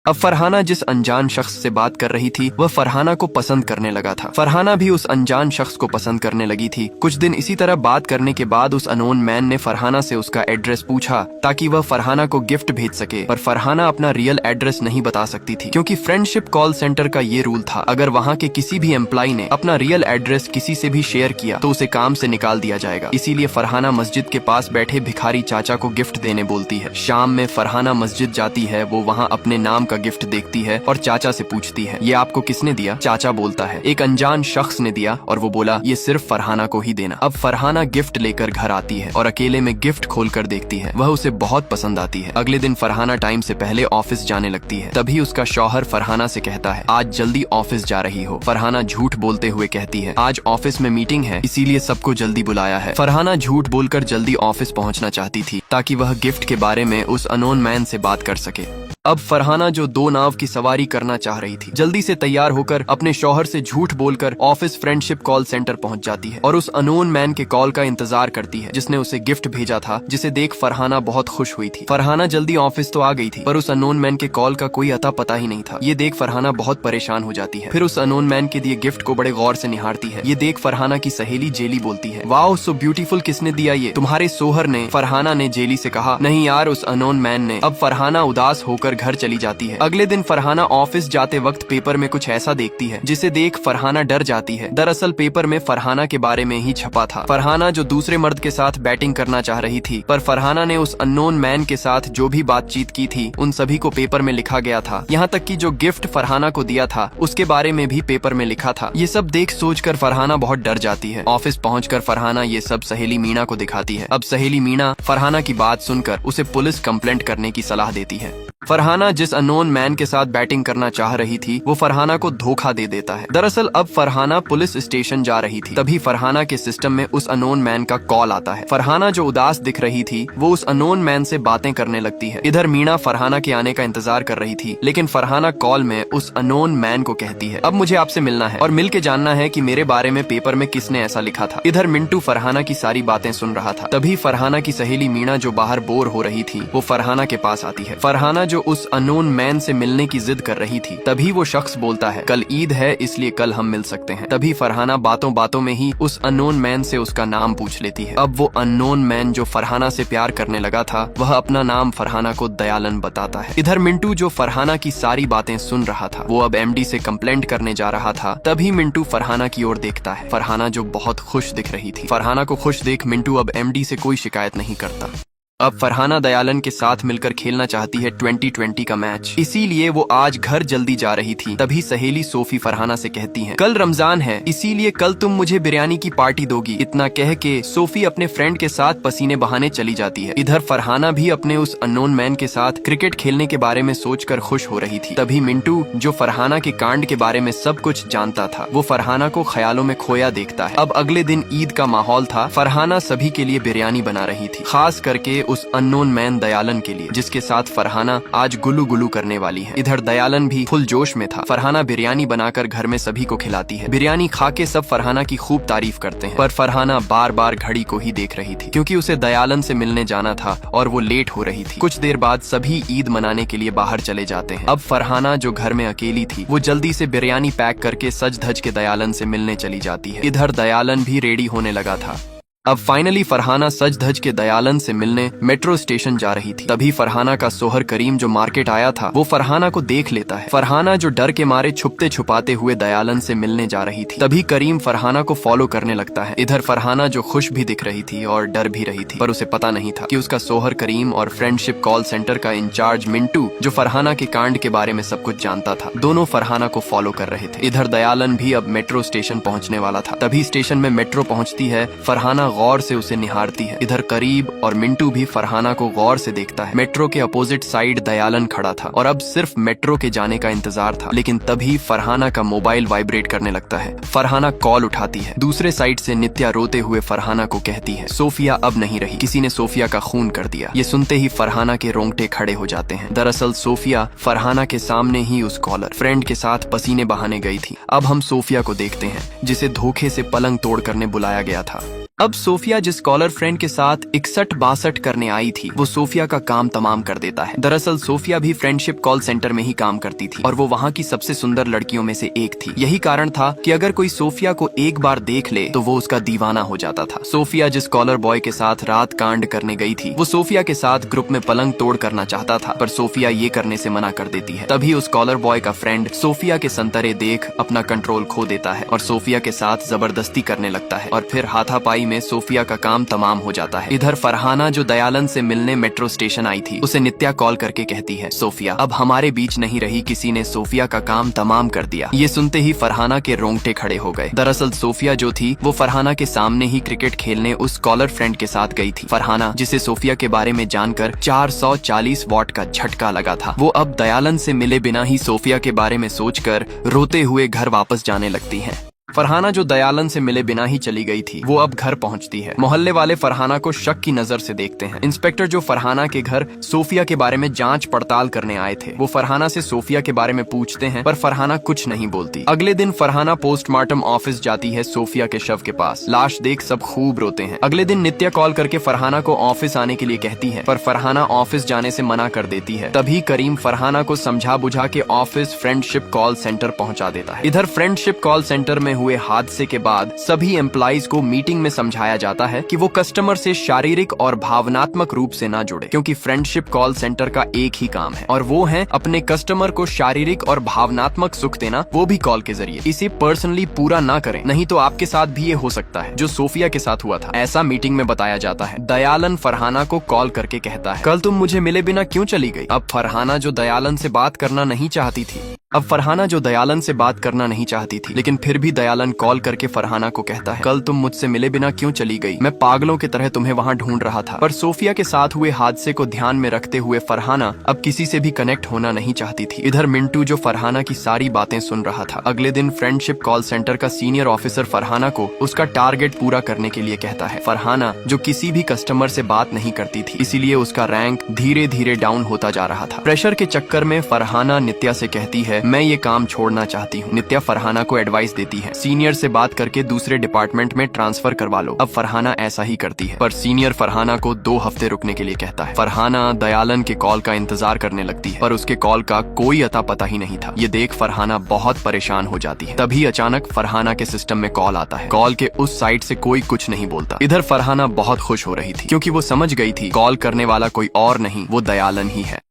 अब फरहाना जिस अनजान शख्स से बात कर रही थी वह फरहाना को पसंद करने लगा था। फरहाना भी उस अनजान शख्स को पसंद करने लगी थी। कुछ दिन इसी तरह बात करने के बाद उस अनोन मैन ने फरहाना से उसका एड्रेस पूछा ताकि वह फरहाना को गिफ्ट भेज सके, पर फरहाना अपना रियल एड्रेस नहीं बता सकती थी क्योंकि फ्रेंडशिप कॉल सेंटर का ये रूल था, अगर वहाँ के किसी भी एम्प्लॉय ने अपना रियल एड्रेस किसी से भी शेयर किया तो उसे काम से निकाल दिया जाएगा। इसीलिए फरहाना मस्जिद के पास बैठे भिखारी चाचा को गिफ्ट देने बोलती है। शाम में फरहाना मस्जिद जाती है, वो वहाँ अपने नाम का गिफ्ट देखती है और चाचा से पूछती है, ये आपको किसने दिया? चाचा बोलता है, एक अनजान शख्स ने दिया और वो बोला ये सिर्फ फरहाना को ही देना। अब फरहाना गिफ्ट लेकर घर आती है और अकेले में गिफ्ट खोलकर देखती है, वह उसे बहुत पसंद आती है। अगले दिन फरहाना टाइम से पहले ऑफिस जाने लगती है। तभी उसका शौहर फरहाना से कहता है, आज जल्दी ऑफिस जा रही हो? फरहाना झूठ बोलते हुए कहती है, आज ऑफिस में मीटिंग है इसीलिए सबको जल्दी बुलाया है। फरहाना झूठ बोलकर जल्दी ऑफिस पहुंचना चाहती थी ताकि वह गिफ्ट के बारे में उस अनोन मैन से बात कर सके। अब फरहाना जो 2 नाव की सवारी करना चाह रही थी, जल्दी से तैयार होकर अपने शौहर से झूठ बोलकर ऑफिस फ्रेंडशिप कॉल सेंटर पहुंच जाती है और उस अनोन मैन के कॉल का इंतजार करती है जिसने उसे गिफ्ट भेजा था, जिसे देख फरहाना बहुत खुश हुई थी। फरहाना जल्दी ऑफिस तो आ गई थी पर उस अनोन मैन के कॉल का कोई अता पता ही नहीं था। ये देख फरहाना बहुत परेशान हो जाती है। फिर उस अनोन मैन के दिए गिफ्ट को बड़े गौर से निहारती है। ये देख फरहाना की सहेली जेली बोलती है, वाओ सो ब्यूटीफुल, किसने दिया ये? तुम्हारे सोहर ने। फरहाना ने जेली से कहा, नहीं यार, उस अनोन मैन ने। अब फरहाना उदास होकर घर चली जाती है। अगले दिन फरहाना ऑफिस जाते वक्त पेपर में कुछ ऐसा देखती है जिसे देख फरहाना डर जाती है। दरअसल पेपर में फरहाना के बारे में ही छपा था। फरहाना जो दूसरे मर्द के साथ बैटिंग करना चाह रही थी, पर फरहाना ने उस अननोन मैन के साथ जो भी बातचीत की थी उन सभी को पेपर में लिखा गया था। यहाँ तक कि जो गिफ्ट फरहाना को दिया था उसके बारे में भी पेपर में लिखा था। ये सब देख सोचकर फरहाना बहुत डर जाती है। ऑफिस पहुंचकर फरहाना ये सब सहेली मीना को दिखाती है। अब सहेली मीना फरहाना की बात सुनकर उसे पुलिस कंप्लेंट करने की सलाह देती है। फरहाना जिस अननोन मैन के साथ बैटिंग करना चाह रही थी वो फरहाना को धोखा दे देता है। दरअसल अब फरहाना पुलिस स्टेशन जा रही थी, तभी फरहाना के सिस्टम में उस अननोन मैन का कॉल आता है। फरहाना जो उदास दिख रही थी वो उस अननोन मैन से बातें करने लगती है। इधर मीना फरहाना के आने का इंतजार कर रही थी, लेकिन फरहाना कॉल में उस अननोन मैन को कहती है, अब मुझे आपसे मिलना है और मिल के जानना है कि मेरे बारे में पेपर में किसने ऐसा लिखा था। इधर मिंटू फरहाना की सारी बातें सुन रहा था। तभी फरहाना की सहेली मीना जो बाहर बोर हो रही थी वो फरहाना के पास आती है। फरहाना जो उस अननोन मैन से मिलने की जिद कर रही थी, तभी वो शख्स बोलता है, कल ईद है इसलिए कल हम मिल सकते हैं। तभी फरहाना बातों बातों में ही उस अननोन मैन से उसका नाम पूछ लेती है। अब वो अननोन मैन जो फरहाना से प्यार करने लगा था वह अपना नाम फरहाना को दयालन बताता है। इधर मिंटू जो फरहाना की सारी बातें सुन रहा था वो अब एमडी से कंप्लेंट करने जा रहा था। तभी मिंटू फरहाना की ओर देखता है। फरहाना जो बहुत खुश दिख रही थी। फरहाना को खुश देख मिंटू अब एमडी से कोई शिकायत नहीं करता। अब फरहाना दयालन के साथ मिलकर खेलना चाहती है 2020 का मैच, इसीलिए वो आज घर जल्दी जा रही थी। तभी सहेली सोफी फरहाना से कहती है, कल रमजान है इसीलिए कल तुम मुझे बिरयानी की पार्टी दोगी। इतना कह के सोफी अपने फ्रेंड के साथ पसीने बहाने चली जाती है। इधर फरहाना भी अपने उस अननोन मैन के साथ क्रिकेट खेलने के बारे में सोचकर खुश हो रही थी। तभी मिंटू जो फरहाना के कांड के बारे में सब कुछ जानता था वो फरहाना को ख्यालों में खोया देखता है। अब अगले दिन ईद का माहौल था। फरहाना सभी के लिए बिरयानी बना रही थी, खास करके उस अननोन मैन दयालन के लिए, जिसके साथ फरहाना आज गुलू गुलू करने वाली है। इधर दयालन भी फुल जोश में था। फरहाना बिरयानी बनाकर घर में सभी को खिलाती है। बिरयानी खा के सब फरहाना की खूब तारीफ करते हैं, पर फरहाना बार बार घड़ी को ही देख रही थी क्योंकि उसे दयालन से मिलने जाना था और वो लेट हो रही थी। कुछ देर बाद सभी ईद मनाने के लिए बाहर चले जाते हैं। अब फरहाना जो घर में अकेली थी वो जल्दी से बिरयानी पैक करके सज धज के दयालन से मिलने चली जाती है। इधर दयालन भी रेडी होने लगा था। अब फाइनली फरहाना सज धज के दयालन से मिलने मेट्रो स्टेशन जा रही थी। तभी फरहाना का सोहर करीम जो मार्केट आया था वो फरहाना को देख लेता है। फरहाना जो डर के मारे छुपते छुपाते हुए दयालन से मिलने जा रही थी, तभी करीम फरहाना को फॉलो करने लगता है। इधर फरहाना जो खुश भी दिख रही थी और डर भी रही थी, पर उसे पता नहीं था कि उसका सोहर करीम और फ्रेंडशिप कॉल सेंटर का इंचार्ज मिंटू जो फरहाना के कांड के बारे में सब कुछ जानता था, दोनों फरहाना को फॉलो कर रहे थे। इधर दयालन भी अब मेट्रो स्टेशन पहुँचने वाला था। तभी स्टेशन में मेट्रो पहुँचती है। फरहाना गौर से उसे निहारती है। इधर करीब और मिंटू भी फरहाना को गौर से देखता है। मेट्रो के अपोजिट साइड दयालन खड़ा था और अब सिर्फ मेट्रो के जाने का इंतजार था, लेकिन तभी फरहाना का मोबाइल वाइब्रेट करने लगता है। फरहाना कॉल उठाती है। दूसरे साइड से नित्या रोते हुए फरहाना को कहती है, सोफिया अब नहीं रही, किसी ने सोफिया का खून कर दिया। ये सुनते ही फरहाना के रोंगटे खड़े हो जाते हैं। दरअसल सोफिया फरहाना के सामने ही उस कॉलर फ्रेंड के साथ पसीने बहाने गई थी। अब हम सोफिया को देखते हैं जिसे धोखे से पलंग तोड़ करने बुलाया गया था। अब सोफिया जिस कॉलर फ्रेंड के साथ 61-62 करने आई थी वो सोफिया का काम तमाम कर देता है। दरअसल सोफिया भी फ्रेंडशिप कॉल सेंटर में ही काम करती थी और वो वहाँ की सबसे सुंदर लड़कियों में से एक थी। यही कारण था कि अगर कोई सोफिया को एक बार देख ले तो वो उसका दीवाना हो जाता था। सोफिया जिस कॉलर बॉय के साथ रात कांड करने गई थी वो सोफिया के साथ ग्रुप में पलंग तोड़ करना चाहता था, पर सोफिया ये करने से मना कर देती है। तभी उस कॉलर बॉय का फ्रेंड सोफिया के संतरे देख अपना कंट्रोल खो देता है और सोफिया के साथ जबरदस्ती करने लगता है और फिर हाथापाई में सोफिया का काम तमाम हो जाता है। इधर फरहाना जो दयालन से मिलने मेट्रो स्टेशन आई थी उसे नित्या कॉल करके कहती है, सोफिया अब हमारे बीच नहीं रही, किसी ने सोफिया का काम तमाम कर दिया। ये सुनते ही फरहाना के रोंगटे खड़े हो गए। दरअसल सोफिया जो थी वो फरहाना के सामने ही क्रिकेट खेलने उस कॉलर फ्रेंड के साथ गई थी। फरहाना जिसे सोफिया के बारे में जानकर 440 वॉट का झटका लगा था, वो अब दयालन से मिले बिना ही सोफिया के बारे में सोचकर रोते हुए घर वापस जाने लगती है। फरहाना जो दयालन से मिले बिना ही चली गई थी वो अब घर पहुंचती है। मोहल्ले वाले फरहाना को शक की नजर से देखते हैं। इंस्पेक्टर जो फरहाना के घर सोफिया के बारे में जांच पड़ताल करने आए थे वो फरहाना से सोफिया के बारे में पूछते हैं, पर फरहाना कुछ नहीं बोलती। अगले दिन फरहाना पोस्टमार्टम ऑफिस जाती है सोफिया के शव के पास। लाश देख सब खूब रोते हैं। अगले दिन नित्या कॉल करके फरहाना को ऑफिस आने के लिए कहती है, पर फरहाना ऑफिस जाने से मना कर देती है। तभी करीम फरहाना को समझा बुझा के ऑफिस फ्रेंडशिप कॉल सेंटर पहुंचा देता है। इधर फ्रेंडशिप कॉल सेंटर में हुए हादसे के बाद सभी एम्प्लॉइज को मीटिंग में समझाया जाता है कि वो कस्टमर से शारीरिक और भावनात्मक रूप से ना जुड़े, क्योंकि फ्रेंडशिप कॉल सेंटर का एक ही काम है और वो है अपने कस्टमर को शारीरिक और भावनात्मक सुख देना, वो भी कॉल के जरिए। इसे पर्सनली पूरा ना करें, नहीं तो आपके साथ भी ये हो सकता है जो सोफिया के साथ हुआ था, ऐसा मीटिंग में बताया जाता है। दयालन फरहाना को कॉल करके कहता है, कल तुम मुझे मिले बिना क्यों चली गई? अब फरहाना जो दयालन से बात करना नहीं चाहती थी, लेकिन फिर भी दयालन कॉल करके फरहाना को कहता है, कल तुम मुझसे मिले बिना क्यों चली गई? मैं पागलों की तरह तुम्हें वहाँ ढूंढ रहा था। पर सोफिया के साथ हुए हादसे को ध्यान में रखते हुए फरहाना अब किसी से भी कनेक्ट होना नहीं चाहती थी। इधर मिंटू जो फरहाना की सारी बातें सुन रहा था, अगले दिन फ्रेंडशिप कॉल सेंटर का सीनियर ऑफिसर फरहाना को उसका टारगेट पूरा करने के लिए कहता है। फरहाना जो किसी भी कस्टमर से बात नहीं करती थी, इसीलिए उसका रैंक धीरे धीरे डाउन होता जा रहा था। प्रेशर के चक्कर में फरहाना नित्या से कहती है, मैं ये काम छोड़ना चाहती हूँ। नित्या फरहाना को एडवाइस देती है, सीनियर से बात करके दूसरे डिपार्टमेंट में ट्रांसफर करवा लो। अब फरहाना ऐसा ही करती है, पर सीनियर फरहाना को 2 हफ्ते रुकने के लिए कहता है। फरहाना दयालन के कॉल का इंतजार करने लगती है, पर उसके कॉल का कोई अता पता ही नहीं था। ये देख फरहाना बहुत परेशान हो जाती है। तभी अचानक फरहाना के सिस्टम में कॉल आता है। कॉल के उस साइड से कोई कुछ नहीं बोलता। इधर फरहाना बहुत खुश हो रही थी, क्योंकि वो समझ गई थी कॉल करने वाला कोई और नहीं, वो दयालन ही है।